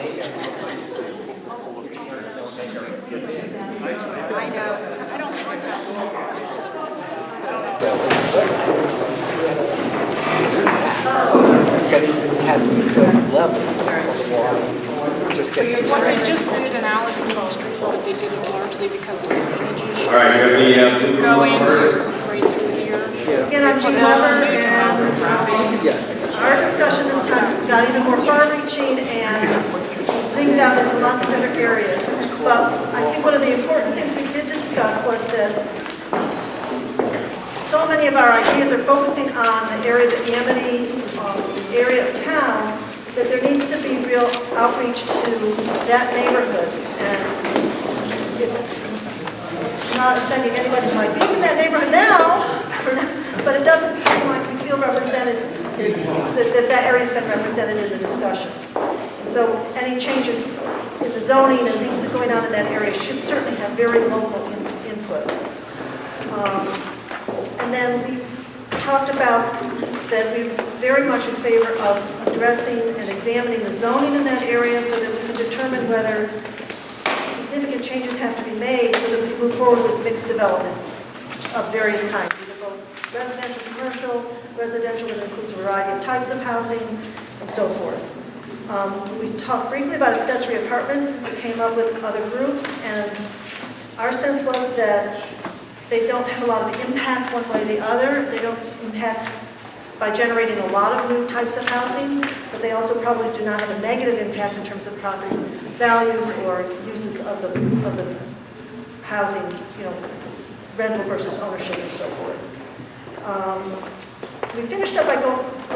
I know. I don't think it's Because it has to be foot level. It just gets too What they straight. just did in Allison Street, but they did it largely because of the drainage issue. All right, you have the Going first. right through here. Again, I'm Jean Weber, and Yes. our discussion this time got even more far-reaching and zinged out into lots of different areas. But I think one of the important things we did discuss was that so many of our ideas are focusing on the area, the Amity area of town, that there needs to be real outreach to that neighborhood. And it's not offending anybody who might be in that neighborhood now, but it doesn't seem like we feel represented, that area's been represented in the discussions. And so any changes in the zoning and things that are going on in that area should certainly have very local input. And then we talked about that we're very much in favor of addressing and examining the zoning in that area so that we can determine whether significant changes have to be made so that we move forward with mixed development of various kinds, either both residential, commercial, residential that includes a variety of types of housing, and so forth. We talked briefly about accessory apartments since it came up with other groups, and our sense was that they don't have a lot of impact one way or the other. They don't impact by generating a lot of new types of housing, but they also probably do not have a negative impact in terms of property values or uses of the housing, rental versus ownership and so forth. We finished up by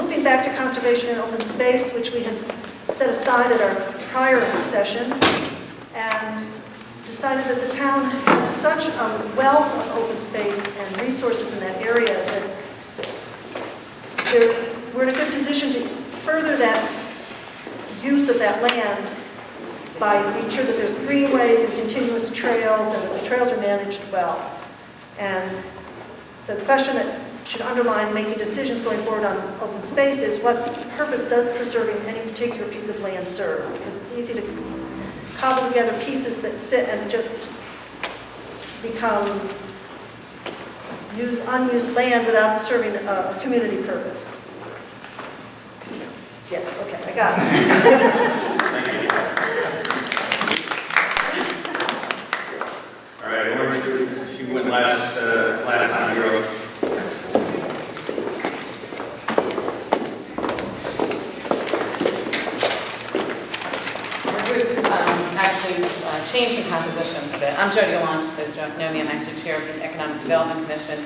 moving back to conservation and open space, which we had set aside at our prior session, and decided that the town has such a wealth of open space and resources in that area that we're in a good position to further that use of that land by making sure that there's greenways and continuous trails and that the trails are managed well. And the question that should underline making decisions going forward on open space is what purpose does preserving any particular piece of land serve? Because it's easy to cobble together pieces that sit and just become unused land without serving a community purpose. Yes, okay, I got it. All right, Orange, you went last time, you're up. Changed the composition a bit. I'm Jody Gallant, for those who don't know me. I'm actually chair of the Economic Development Commission.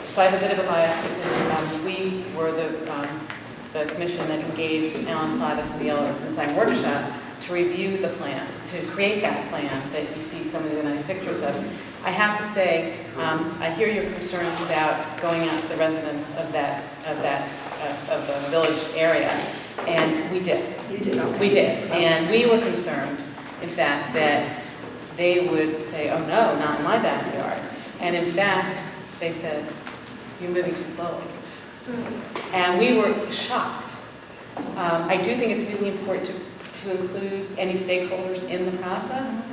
So I have a bit of a bias because we were the commission that engaged Alan Plattis and the Yellow Design Workshop to review the plan, to create that plan that you see some of the nice pictures of. I have to say, I hear your concerns about going out to the residents of the village area, and we did. You did, okay. We did, and we were concerned, in fact, that they would say, oh no, not in my backyard. And in fact, they said, you're moving too slowly. And we were shocked. I do think it's really important to include any stakeholders in the process,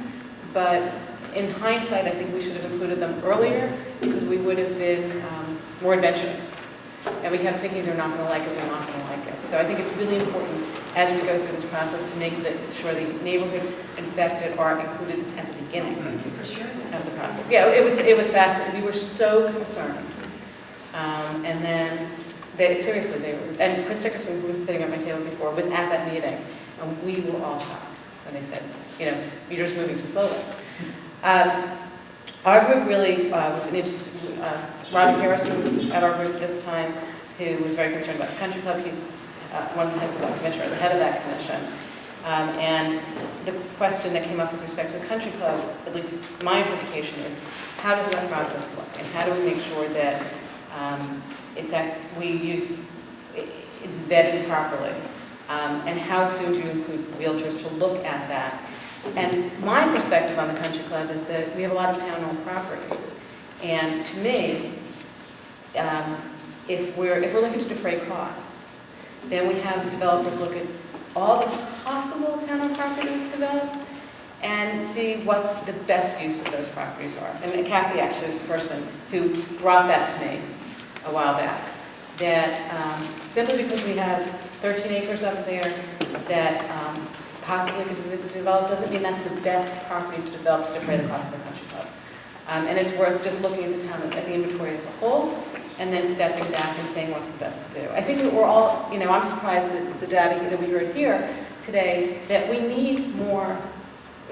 but in hindsight, I think we should have included them earlier because we would have been more adventurous. And we kept thinking they're not going to like it, they're not going to like it. So I think it's really important as we go through this process to make sure the neighborhoods infected are included at the beginning of the process. Yeah, it was fascinating. We were so concerned. And then, seriously, they were, and Chris Dickerson, who was sitting at my table before, was at that meeting. And we were all shocked when they said, you're just moving too slowly. Our group really was an interest. Roger Harrison was at our group this time, who was very concerned about the country club. He's one of the heads of that commission, or the head of that commission. And the question that came up with respect to the country club, at least my interpretation is, how does that process look? And how do we make sure that it's vetted properly? And how soon do you include realtors to look at that? And my perspective on the country club is that we have a lot of town-owned property. And to me, if we're looking to defray costs, then we have the developers look at all the possible town properties developed and see what the best use of those properties are. And Kathy actually is the person who brought that to me a while back. That simply because we have 13 acres up there that possibly could be developed doesn't mean that's the best property to develop to defray the cost of the country club. And it's worth just looking at the town, at the inventory as a whole, and then stepping back and saying what's the best to do. I think that we're all, I'm surprised that the data that we heard here today, that we need more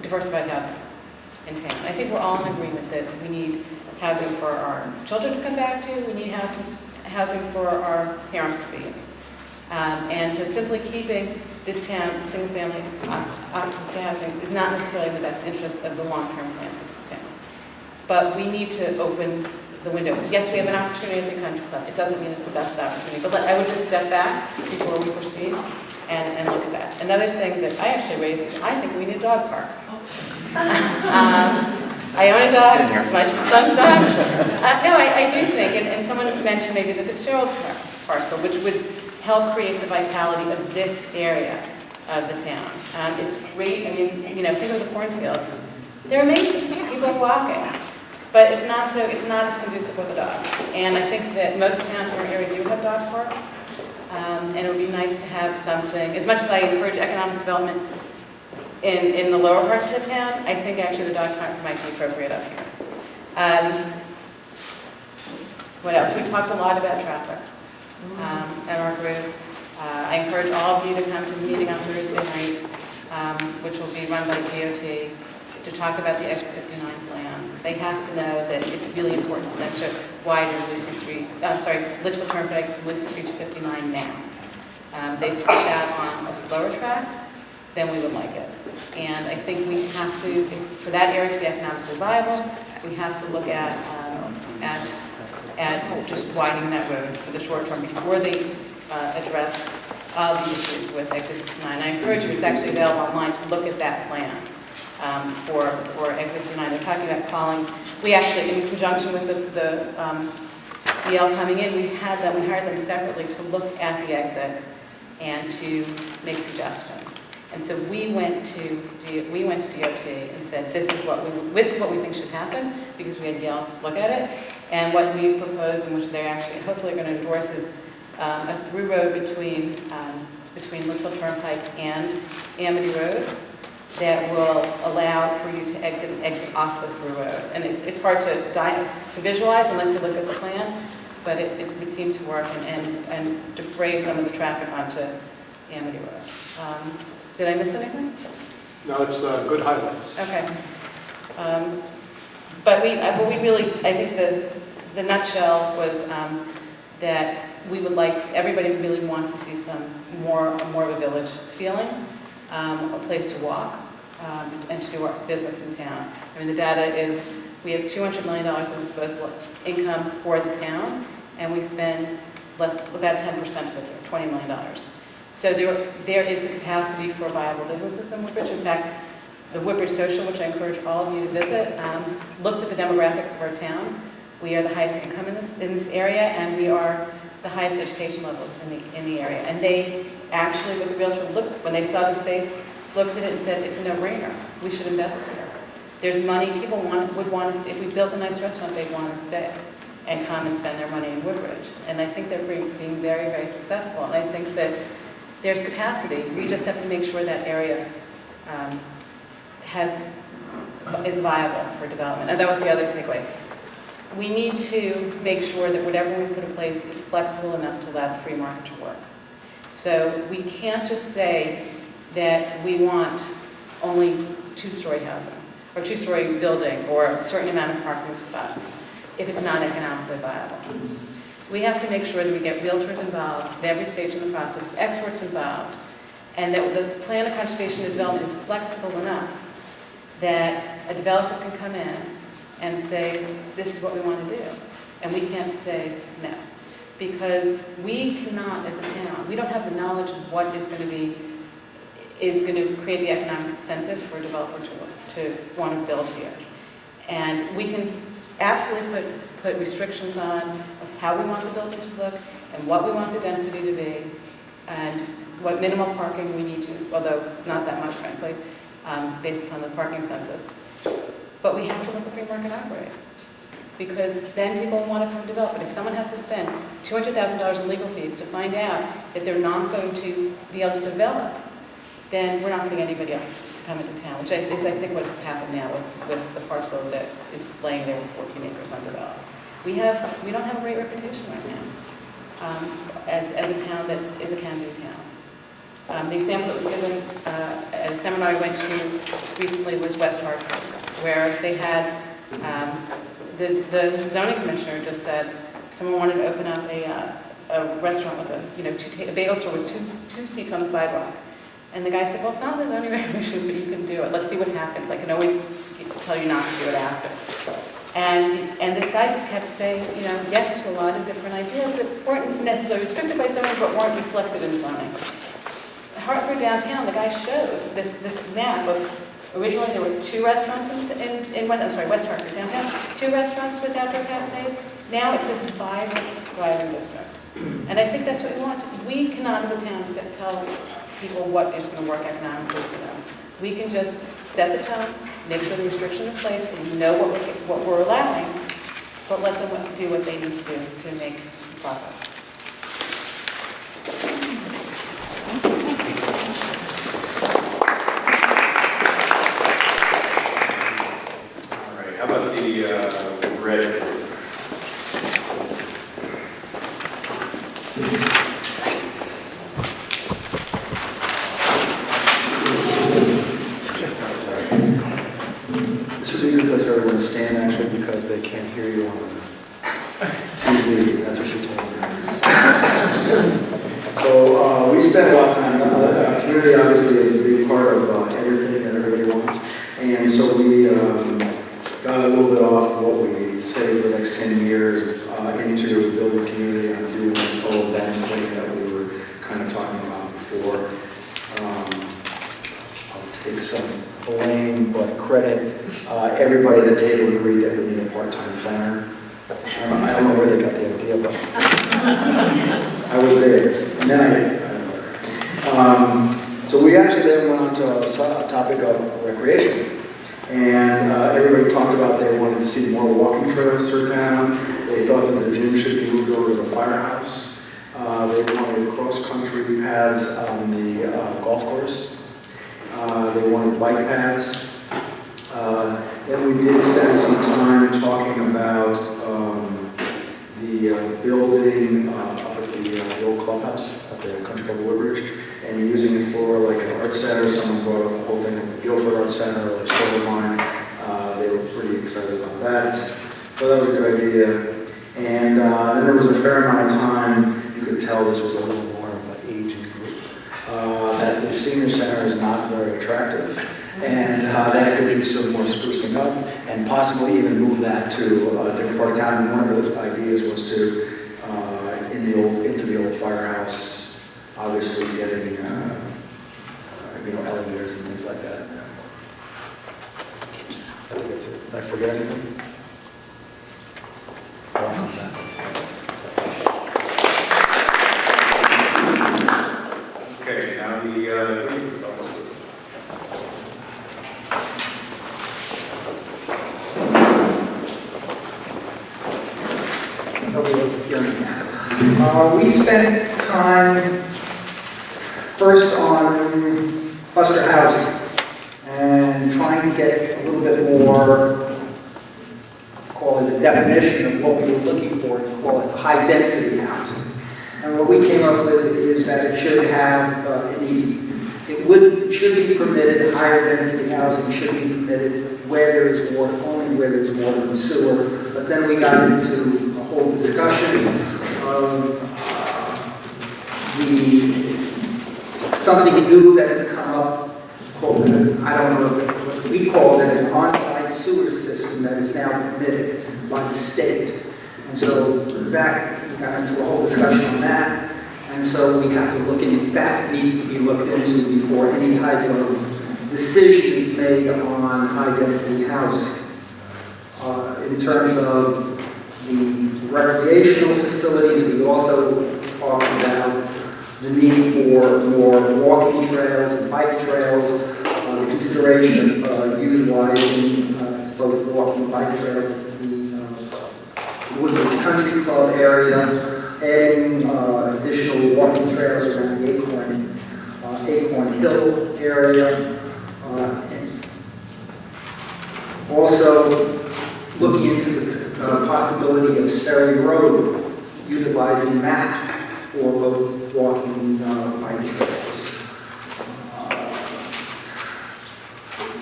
diversified housing in town. I think we're all in agreement that we need housing for our children to come back to, we need housing for our parents to be in. And so simply keeping this town single-family occupancy housing is not necessarily in the best interest of the long-term plans of this town. But we need to open the window. Yes, we have an opportunity at the country club. It doesn't mean it's the best opportunity. But I would just step back before we proceed and look at that. Another thing that I actually raised is I think we need a dog park. I own a dog, it's my son's dog. No, I do think, and someone mentioned maybe the Fitzgerald parcel, which would help create the vitality of this area of the town. It's great, think of the cornfields. They're amazing, people are walking, but it's not as conducive with a dog. And I think that most towns in our area do have dog parks, and it would be nice to have something, as much as I encourage economic development in the lower parts of the town, I think actually the dog park might be appropriate up here. What else? We talked a lot about traffic at our group. I encourage all of you to come to the meeting on Thursday night, which will be run by DOT, to talk about the Exit 59 plan. They have to know that it's really important for them to widen Litchfield Turnpike from Lucy Street to 59 now. They've put that on a slower track than we would like it. And I think we have to, for that area to be economically viable, we have to look at just widening that road for the short term before they address all the issues with Exit 59. I encourage you, it's actually available online, to look at that plan for Exit 59. They're talking about calling, we actually, in conjunction with the EL coming in, we hired them separately to look at the exit and to make suggestions. And so we went to DOT and said, this is what we think should happen, because we had Yale look at it. And what we proposed, and which they're actually hopefully going to endorse, is a through road between Litchfield Turnpike and Amity Road that will allow for you to exit off the through road. And it's hard to visualize unless you look at the plan, but it seemed to work and defray some of the traffic onto Amity Road. Did I miss anything? No, it's good highlights. Okay. But we really, I think the nutshell was that we would like, everybody really wants to see more of a village feeling, a place to walk, and to do our business in town. I mean, the data is, we have $200 million of disposable income for the town, and we spend about 10% of it, $20 million. So there is the capacity for viable businesses in Woodbridge. In fact, the Woodbridge Social, which I encourage all of you to visit, looked at the demographics of our town. We are the highest income in this area, and we are the highest education levels in the area. And they actually, with the realtor, when they saw the space, looked at it and said, it's a no-brainer. We should invest here. There's money. People would want us, if we built a nice restaurant, they'd want to stay and come and spend their money in Woodbridge. And I think they're being very, very successful. And I think that there's capacity. We just have to make sure that area is viable for development. And that was the other takeaway. We need to make sure that whatever we put in place is flexible enough to allow the free market to work. So we can't just say that we want only two-story housing, or two-story building, or a certain amount of parking spots, if it's not economically viable. We have to make sure that we get realtors involved at every stage in the process, experts involved, and that the plan of conservation and development is flexible enough that a developer can come in and say, this is what we want to do. And we can't say no. Because we cannot, as a town, we don't have the knowledge of what is going to create the economic incentive for a developer to want to build here. And we can absolutely put restrictions on of how we want the building to look and what we want the density to be. and what minimal parking we need to, although not that much frankly, based upon the parking census. But we have to let the free market operate, because then people want to come develop. But if someone has to spend $200,000 in legal fees to find out that they're not going to be able to develop, then we're not getting anybody else to come into town, which is, I think, what has happened now with the parcel that is laying there with 14 acres undeveloped. We don't have a great reputation right now as a town that is a can-do town. The example that was given at a seminar I went to recently was West Hartford, where they had the zoning commissioner just said someone wanted to open up a restaurant with a bagel store with two seats on the sidewalk. And the guy said, well, it's not in the zoning regulations, but you can do it. Let's see what happens. I can always tell you not to do it after. And this guy just kept saying, yes to a lot of different ideas that weren't necessarily restricted by zoning, but weren't reflected in zoning. Hartford downtown, the guy showed this map of, originally there were 2 restaurants in West Hartford downtown, 2 restaurants with outdoor cafes. Now it says 5 driving district. And I think that's what we want. We cannot, as a town, tell people what is going to work economically for them. We can just set the tone, make sure the restrictions are in place, so we know what we're allowing, but let them do what they need to do to make progress. All right, how about the red? This would be a good place for everyone to stand, actually, because they can't hear you on TV. That's what she told me. So we spend a lot of time. Community, obviously, is a big part of everything that everybody wants. And so we got a little bit off what we say for the next 10 years into building community and doing this whole events thing that we were kind of talking about before. I'll take some blame, but credit. Everybody at the table agreed that we need a part-time planner. I don't know where they got the idea, but I was there. And then so we actually then went on to a topic of recreation. And everybody talked about they wanted to see more walking trails through town. They thought that the gym should be moved over to the firehouse. They wanted cross-country paths on the golf course. They wanted bike paths. Then we did spend some time talking about the building up at the old clubhouse at the Country Club Woodbridge, and using it for like an art center. Someone brought up the whole thing at the Guilford Art Center or Silvermine. They were pretty excited about that. So that was a good idea. And then there was a fair amount of time, you could tell this was a little more of an aging group, that the senior center is not very attractive. And that could use some more sprucing up, and possibly even move that to a different part of town. And one of the ideas was to, into the old firehouse, obviously getting, elevators and things like that. I think that's it. Did I forget anything? I'll come back. Okay, now the we spent time first on cluster housing and trying to get a little bit more, call it a definition of what we were looking for, to call it high density housing. And what we came up with is that it should have, should be permitted, higher density housing should be permitted where there is water, only where there's water and sewer. But then we got into a whole discussion of something new that has come up, called, I don't know what we call it, an on-site sewer system that is now permitted by the state. And so that, we got into a whole discussion on that. And so we have to look into that, needs to be looked into before any type of decision is made on high-density housing. In terms of the recreational facilities, we also talked about the need for more walking trails and bike trails, the consideration of utilizing both walking and bike trails in the Woodbridge Country Club area, adding additional walking trails around the Acorn Hill area, and also looking into the possibility of Sperry Road, utilizing that for both walking and bike trails.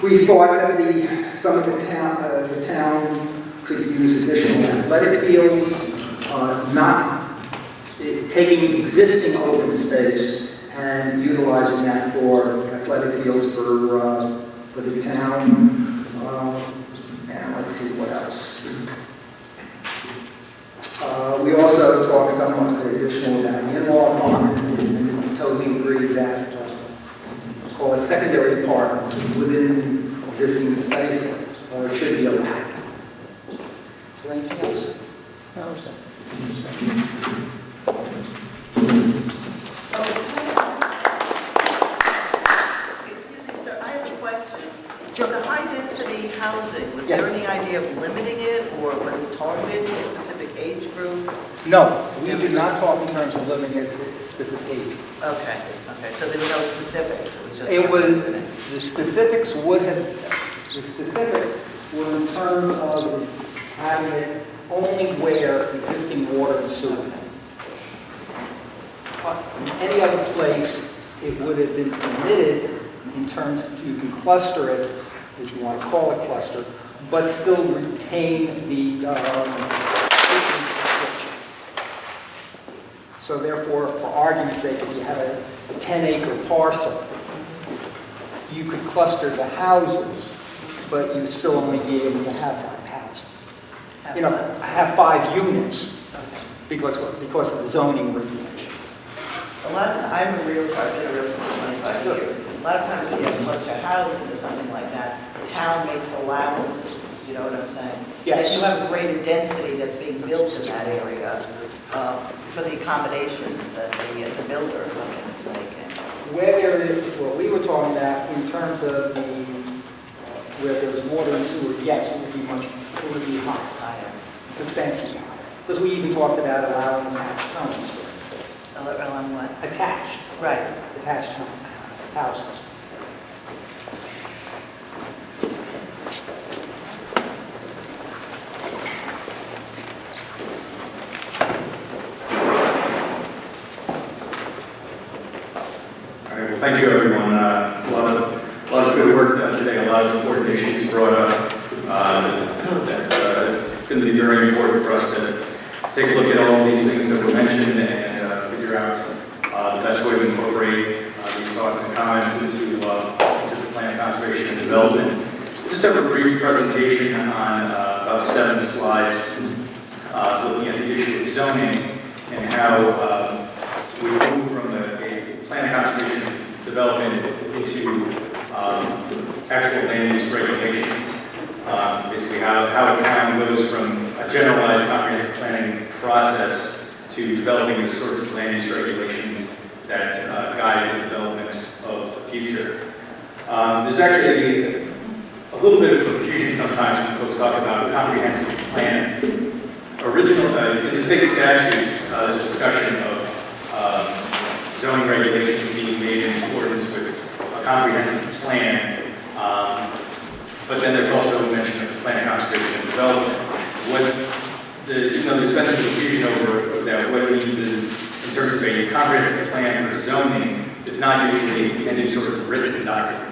We thought that some of the town could use additional athletic fields, not taking existing open space and utilizing that for athletic fields for the town. And let's see what else. We also talked somewhat additional about in-law apartments, and totally agree that call it secondary apartments within existing space should be allowed. Is there anything else? Excuse me, sir, I have a question. The high-density housing, was Yes. there any idea of limiting it, or was it targeted to a specific age group? No, we did not talk in terms of limiting it to specific age. Okay, so there were no specifics, it was just... It was, high-density. the specifics were in terms of having it only where existing water and sewer. In any other place, it would have been permitted in terms of, you can cluster it, if you want to call it cluster, but still retain the acreage restrictions. So therefore, for argument's sake, if you had a 10-acre parcel, you could cluster the houses, but you'd still only be able to have 5 houses. You know, have 5 units because of the zoning regulation. A lot of, I'm a realtor, I've been a realtor for 25 years. A lot of times when you have cluster housing or something like that, the town makes allowances, you know what I'm saying? Yes. That you have a greater density that's being built in that area for the accommodations that the builder or something is making. Where there is, what we were talking about in terms of the, where there's water and sewer, yes, it would be higher, Higher. substantially higher. Because we even talked about allowing attached homes, for instance. On what? Attached, Right. attached houses. All right, well, thank you, everyone. It's a lot of good work done today, a lot of important issues brought up. It's going to be very important for us to take a look at all these things that were mentioned and figure out the best way to incorporate these thoughts and comments into the plan of conservation and development. Just have a brief presentation on about 7 slides looking at the issue of zoning and how we move from a plan of conservation and development into actual land use regulations. Basically how a town goes from a generalized comprehensive planning process to developing the sorts of land use regulations that guide the development of the future. There's actually a little bit of confusion sometimes when folks talk about a comprehensive plan. In the state statutes, there's a discussion of zoning regulations being made in accordance with a comprehensive plan. But then there's also mention of the plan of conservation and development. There's been some confusion over that what it means in terms of a comprehensive plan for zoning is not usually any sort of written document.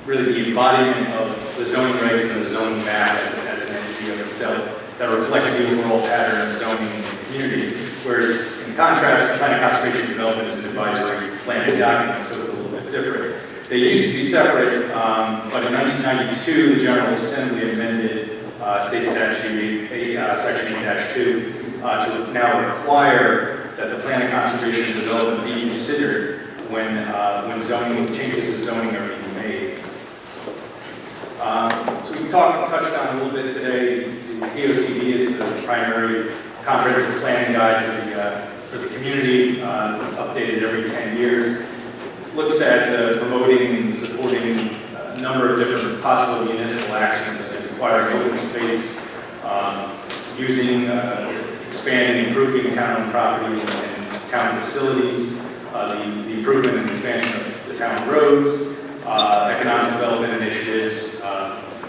Really the embodiment of the zoning regs and the zoning map as an entity of itself that reflects the overall pattern of zoning in the community. Whereas in contrast, the plan of conservation and development is an advisory planning document, so it's a little bit different. They used to be separate, but in 1992, the General Assembly amended State Statute Section 8-2 to now require that the plan of conservation and development be considered when zoning changes to zoning are being made. So we touched on a little bit today. The POCD is the primary comprehensive planning guide for the community, updated every 10 years. Looks at promoting and supporting a number of different possible municipal actions, such as acquiring open space, using, expanding, improving town property and town facilities, the improvement and expansion of the town roads, economic development initiatives,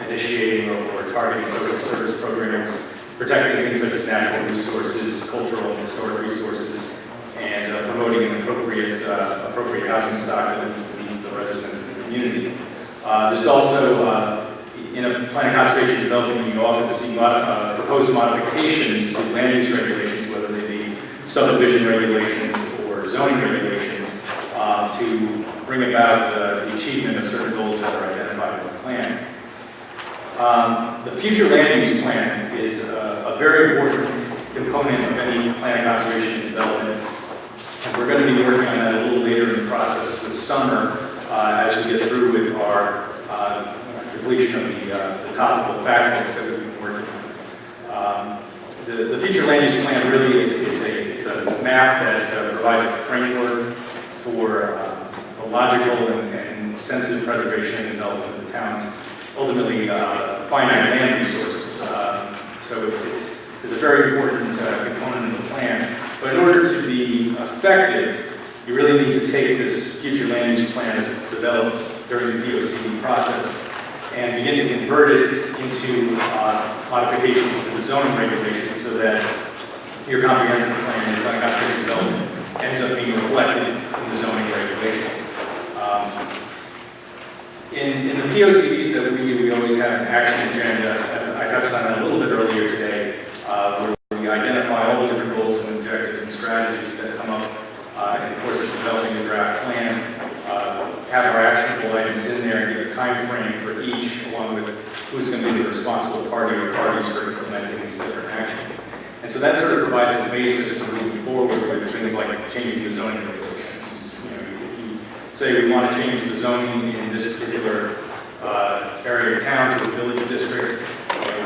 initiating or targeting social service programs, protecting things such as natural resources, cultural and historic resources, and promoting an appropriate housing stock that meets the needs of the residents in the community. There's also, in a planning conservation development, you often see proposed modifications to land use regulations, whether they be subdivision regulations or zoning regulations, to bring about the achievement of certain goals that are identified in the plan. The future land use plan is a very important component of any planning conservation development. And we're going to be working on that a little later in the process this summer as we get through with our completion of the topical fact books that we've been working on. The future land use plan really is a map that provides a framework for a logical and sensitive preservation and development of the town's ultimately finite land resources. So it's a very important component of the plan. But in order to be effective, you really need to take this future land use plan as it's developed during the POCD process and begin to convert it into modifications to the zoning regulations so that your comprehensive plan, your planning conservation development, ends up being reflected in the zoning regulations. In the POCDs that we do, we always have an action agenda. I touched on that a little bit earlier today, where we identify all the different goals and objectives and strategies that come up in the course of developing the draft plan, have our actionable items in there, and give a time frame for each, along with who's going to be the responsible party or parties for implementing these different actions. And so that sort of provides the basis for moving forward with things like changing the zoning regulations. You know, if you say we want to change the zoning in this particular area of town to a village district,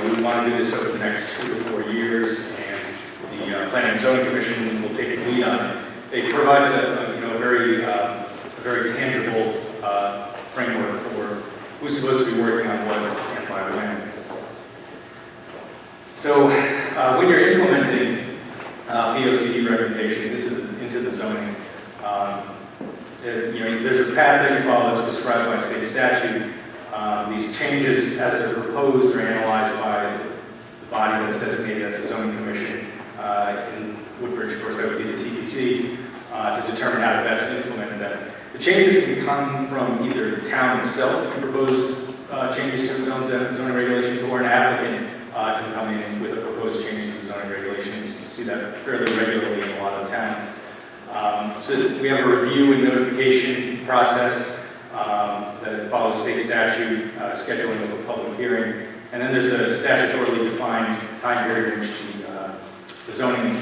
we want to do this over the next 2 to 4 years, and the Planning and Zoning Commission will take the lead on it. It provides a very tangible framework for who's supposed to be working on what and by when. So when you're implementing POCD recommendations into the zoning, there's a path that you follow that's prescribed by state statute. These changes, as they're proposed, are analyzed by the body that's designated as the zoning commission. In Woodbridge, of course, that would be the TPC, to determine how to best implement them. The changes can come from either the town itself to propose changes to its own zoning regulations, or an applicant can come in with a proposed change to the zoning regulations. You see that fairly regularly in a lot of towns. So we have a review and notification process that follows state statute, scheduling of a public hearing, and then there's a statutorily defined time period in which the zoning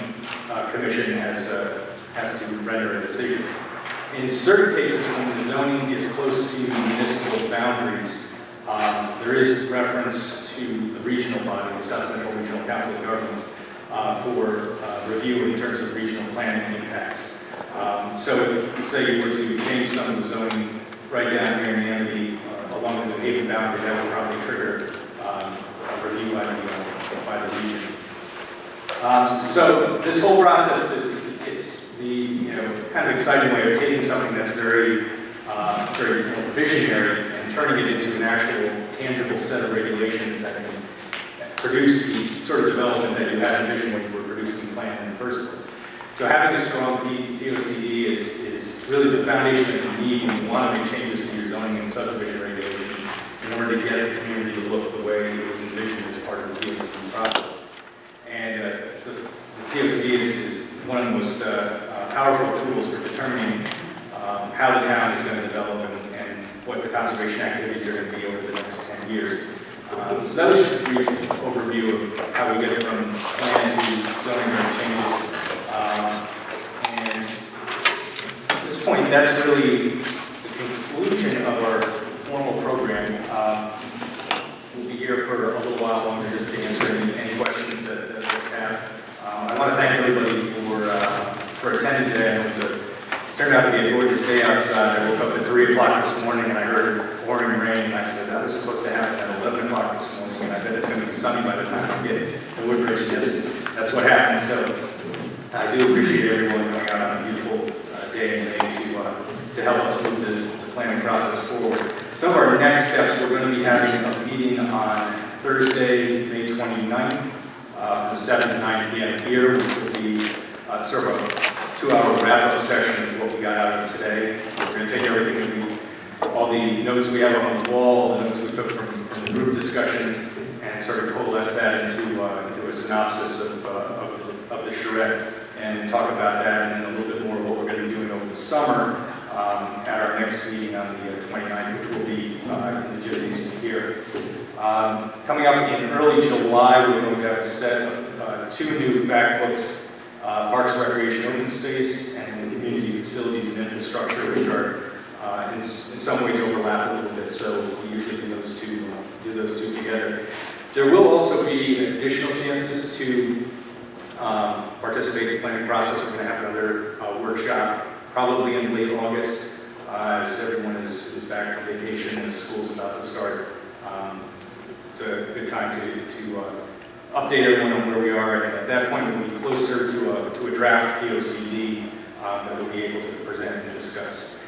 commission has to render a decision. In certain cases, when the zoning is close to municipal boundaries, there is reference to the regional body, the South Central Regional Council of Governments, for review in terms of regional planning impacts. So if, say, you were to change some of the zoning right down here in the Amity, along the Haven boundary, that would probably trigger a review by the region. So this whole process it's the kind of exciting way of taking something that's very visionary and turning it into an actual tangible set of regulations that can produce the sort of development that you had envisioned when you were producing the plan in the first place. So having a strong POCD is really the foundation that you need when you want to make changes to your zoning and subdivision regulations in order to get the community to look the way it was envisioned as part of the POCD process. And so the POCD is one of the most powerful tools for determining how the town is going to develop and what the conservation activities are going to be over the next 10 years. So that was just a brief overview of how we get from plan to zoning changes. And at this point, that's really the conclusion of our formal program. We'll be here for a little while longer just to answer any questions that folks have. I want to thank everybody for attended today, and turned out to be a gorgeous day outside. I woke up at 3 o'clock this morning and I heard pouring rain, and I said, that was supposed to happen at 11 o'clock this morning, and I bet it's going to be sunny by the time I get to Woodbridge. Yes, that's what happened. So I do appreciate everyone coming out on a beautiful day in May to help us move the planning process forward. Some of our next steps, we're going to be having a meeting on Thursday, May 29th, from 7 to 9 p.m. here, which will be sort of a 2-hour wrap-up session of what we got out of today. We're going to take everything all the notes we have on the wall, all the notes we took from the group discussions, and sort of coalesce that into a synopsis of the charrette, and talk about that, and then a little bit more of what we're going to be doing over the summer at our next meeting on the 29th, which will be in the gymnasium here. Coming up in early July, we're going to have a set of 2 new fact books, Parks, Recreation, Open Space, and Community Facilities and Infrastructure, which are in some ways overlap a little bit, so we usually do those two together. There will also be additional chances to participate in the planning process. We're going to have another workshop probably in late August as everyone is back from vacation and school's about to start. It's a good time to update everyone on where we are, and at that point we'll be closer to a draft POCD that we'll be able to present and discuss.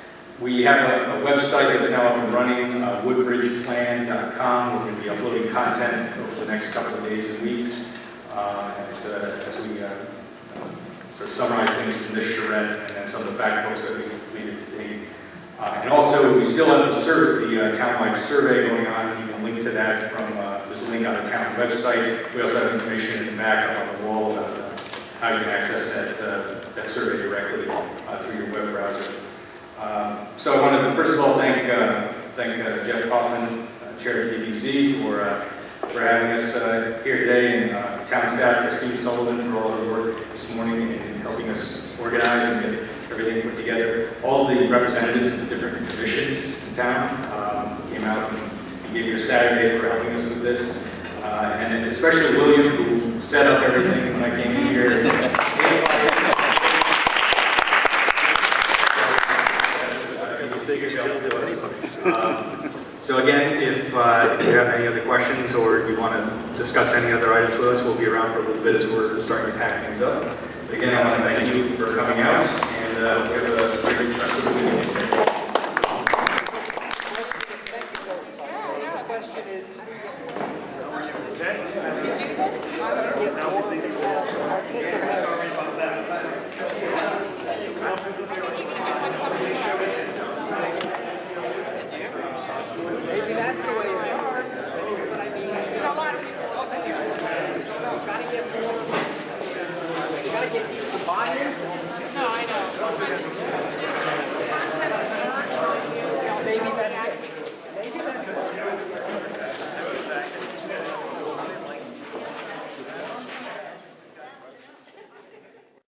We have a website that's now up and running, woodbridgeplan.com. We're going to be uploading content over the next couple of days and weeks as we sort of summarize things from this charrette and then some of the fact books that we've completed to date. And also, we still have the townwide survey going on. You can link to that from there's a link on the town website. We also have information in the back up on the wall about how you can access that survey directly through your web browser. So I wanted to first of all thank Jeff Kaufman, Chair of TBC, for having us here today, and town staff, Christine Sullivan, for all of her work this morning in helping us organize and get everything put together. All the representatives of the different commissions in town came out and gave you a Saturday for helping us with this. And especially William, who set up everything when I came in here. So again, if you have any other questions or you want to discuss any other items with us, we'll be around for a little bit as we're starting to pack things up. But again, I want to thank you for